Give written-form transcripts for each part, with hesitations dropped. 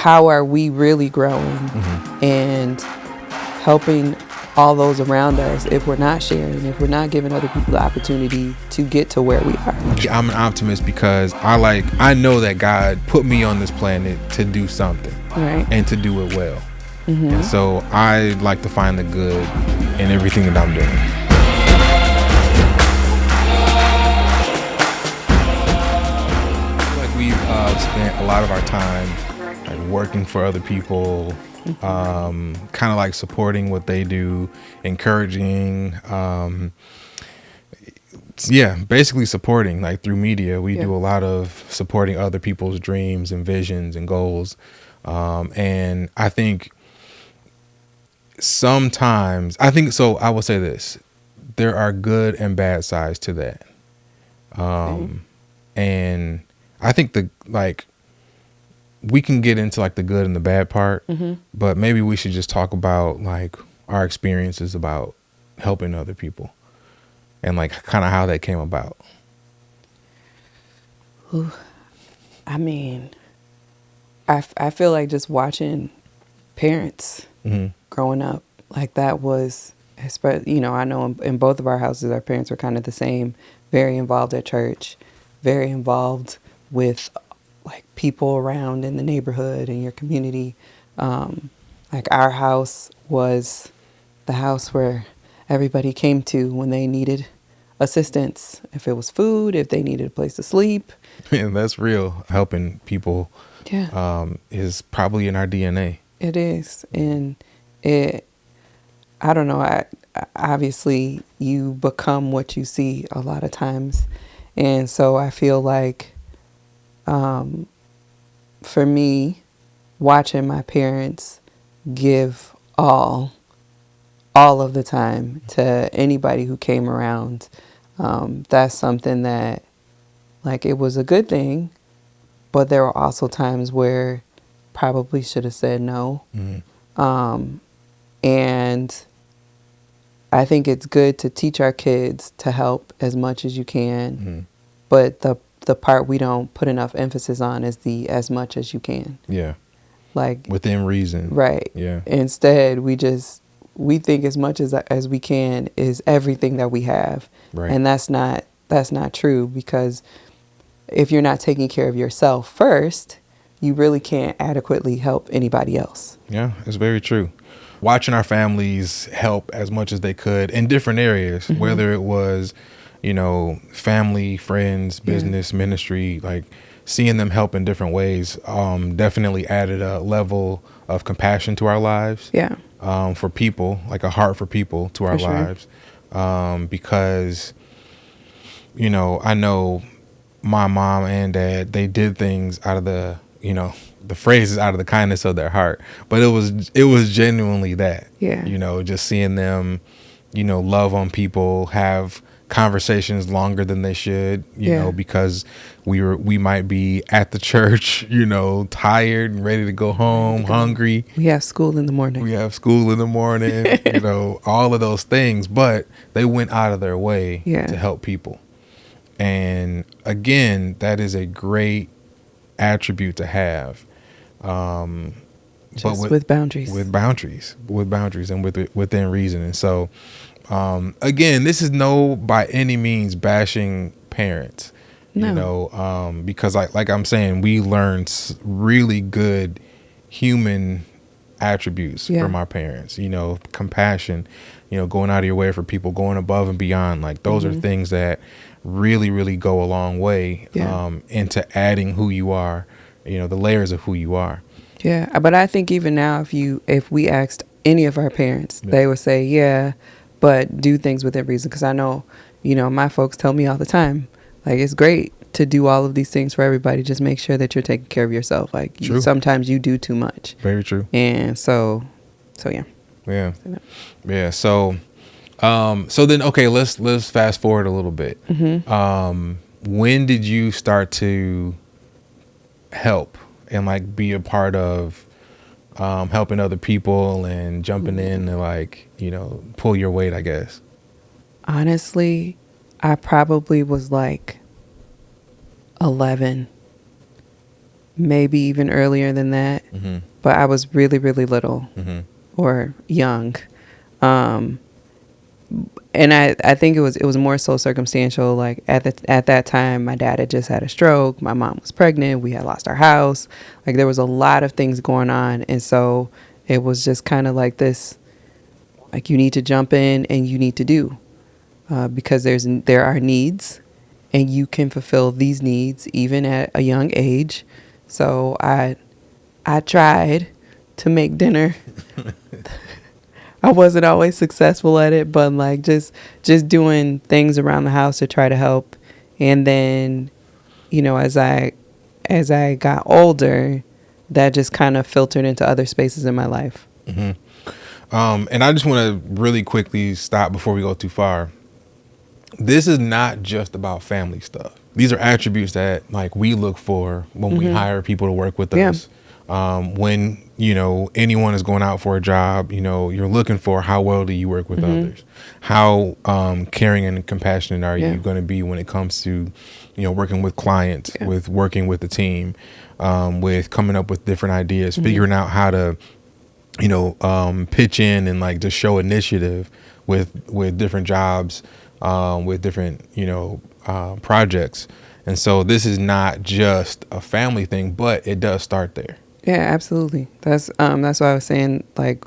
how are we really growing and helping all those around us if we're not sharing, if we're not giving other people the opportunity to get to where we are. I'm an optimist because I know that God put me on this planet to do something, Right. and to do it well. And so I like to find the good in everything that I'm doing. I feel like we've spent a lot of our time like working for other people, kind of like supporting what they do, encouraging, basically supporting, like through media. We do a lot of supporting other people's dreams and visions and goals. And I think I will say this, there are good and bad sides to that. And I think we can get into like the good and the bad part, but maybe we should just talk about like our experiences about helping other people and like kind of how that came about. Ooh, I mean, I feel like just watching parents growing up, like that was, I know in both of our houses, our parents were kind of the same, very involved at church, very involved with like people around in the neighborhood and your community. Like our house was the house where everybody came to when they needed assistance. If it was food, if they needed a place to sleep. And that's real. Helping people is probably in our DNA. It is. And I don't know, obviously you become what you see a lot of times. And so I feel like for me, watching my parents give all of the time to anybody who came around, that's something that, like, it was a good thing, but there were also times where probably should have said no. And I think it's good to teach our kids to help as much as you can, but the part we don't put enough emphasis on is the as much as you can. Yeah. Like within reason. Right. Yeah. Instead, we think as much as we can is everything that we have. Right. And that's not true, because if you're not taking care of yourself first, you really can't adequately help anybody else. Yeah, it's very true. Watching our families help as much as they could in different areas, whether it was, family, friends, business, ministry, like seeing them help in different ways, definitely added a level of compassion to our lives. Yeah. For people, like a heart for people to our lives. Because, I know my mom and dad, they did things out of the phrases out of the kindness of their heart, but it was genuinely that. Just seeing them love on people, have conversations longer than they should, because we might be at the church, tired and ready to go home, hungry. We have school in the morning, all of those things, but they went out of their way to help people. And again, that is a great attribute to have. But with boundaries and within reason. And so, again, this is no by any means bashing parents, because like I'm saying, we learned really good human attributes from our parents, compassion, going out of your way for people, going above and beyond. Like those are things that really, really go a long way into adding who you are, the layers of who you are. Yeah. But I think even now, if we asked any of our parents, they would say, yeah, but do things within reason. Because I know, my folks tell me all the time, like, it's great to do all of these things for everybody. Just make sure that you're taking care of yourself. Like, sometimes you do too much. Very true. And so yeah. Yeah. Yeah. So then, okay, let's fast forward a little bit. When did you start to help and like be a part of helping other people and jumping in and like, pull your weight, I guess? Honestly, I probably was like 11. maybe even earlier than that. But I was really, really little or young. And I think it was more so circumstantial. Like at that time, my dad had just had a stroke. My mom was pregnant. We had lost our house. Like there was a lot of things going on. And so it was just kind of like this, like you need to jump in and you need to do, because there are needs and you can fulfill these needs even at a young age. So I tried to make dinner. I wasn't always successful at it, but like just doing things around the house to try to help. And then, as I got older, that just kind of filtered into other spaces in my life. And I just want to really quickly stop before we go too far. This is not just about family stuff. These are attributes that like we look for when we hire people to work with us. When, anyone is going out for a job, you're looking for how well do you work with others? How caring and compassionate are you going to be when it comes to, working with clients, with working with the team, with coming up with different ideas, figuring out how to, pitch in and like just show initiative with different jobs, with different, projects. And so this is not just a family thing, but it does start there. Yeah, absolutely. That's what I was saying. Like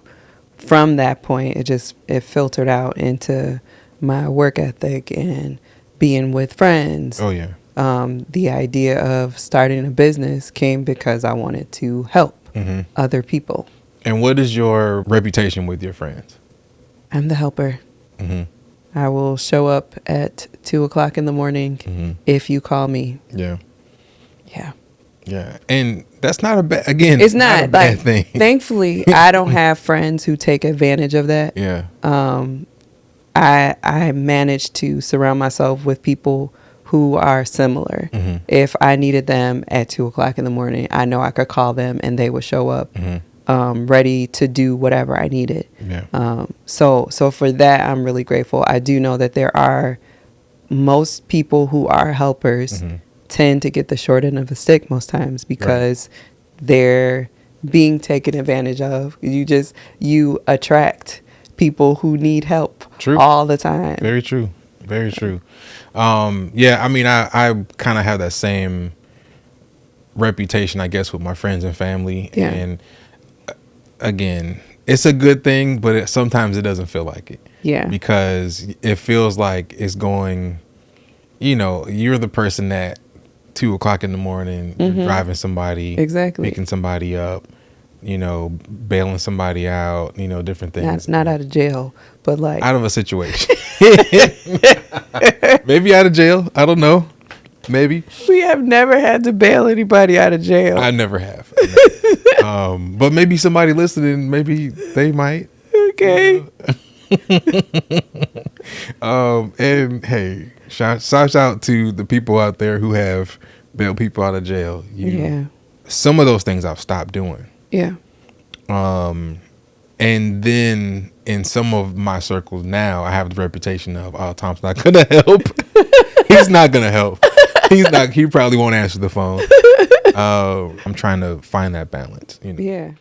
from that point, it filtered out into my work ethic and being with friends. Oh yeah. The idea of starting a business came because I wanted to help other people. And what is your reputation with your friends? I'm the helper. I will show up at 2:00 in the morning if you call me. Yeah. Yeah. Yeah. And that's not a bad, again, it's not a bad thing. Thankfully, I don't have friends who take advantage of that. Yeah. I managed to surround myself with people who are similar. If I needed them at 2:00 in the morning, I know I could call them and they would show up. Ready to do whatever I needed. Yeah. So for that, I'm really grateful. I do know that there are most people who are helpers tend to get the short end of the stick most times because they're being taken advantage of. You attract people who need help all the time. Very true. Very true. Yeah, I mean, I kind of have that same reputation, I guess, with my friends and family. Yeah. And again, it's a good thing, but sometimes it doesn't feel like it. Yeah. Because it feels like it's going, you're the person that 2:00 in the morning, you're driving somebody, exactly, picking somebody up, bailing somebody out, different things. Not out of jail, but like out of a situation. Maybe out of jail. I don't know. Maybe. We have never had to bail anybody out of jail. I never have. But maybe somebody listening, maybe they might. Okay. And hey, shout out to the people out there who have bailed people out of jail. Some of those things I've stopped doing. Yeah. And then in some of my circles now, I have the reputation of, Tom's not gonna help. He's not gonna help. He probably won't answer the phone. I'm trying to find that balance. Yeah.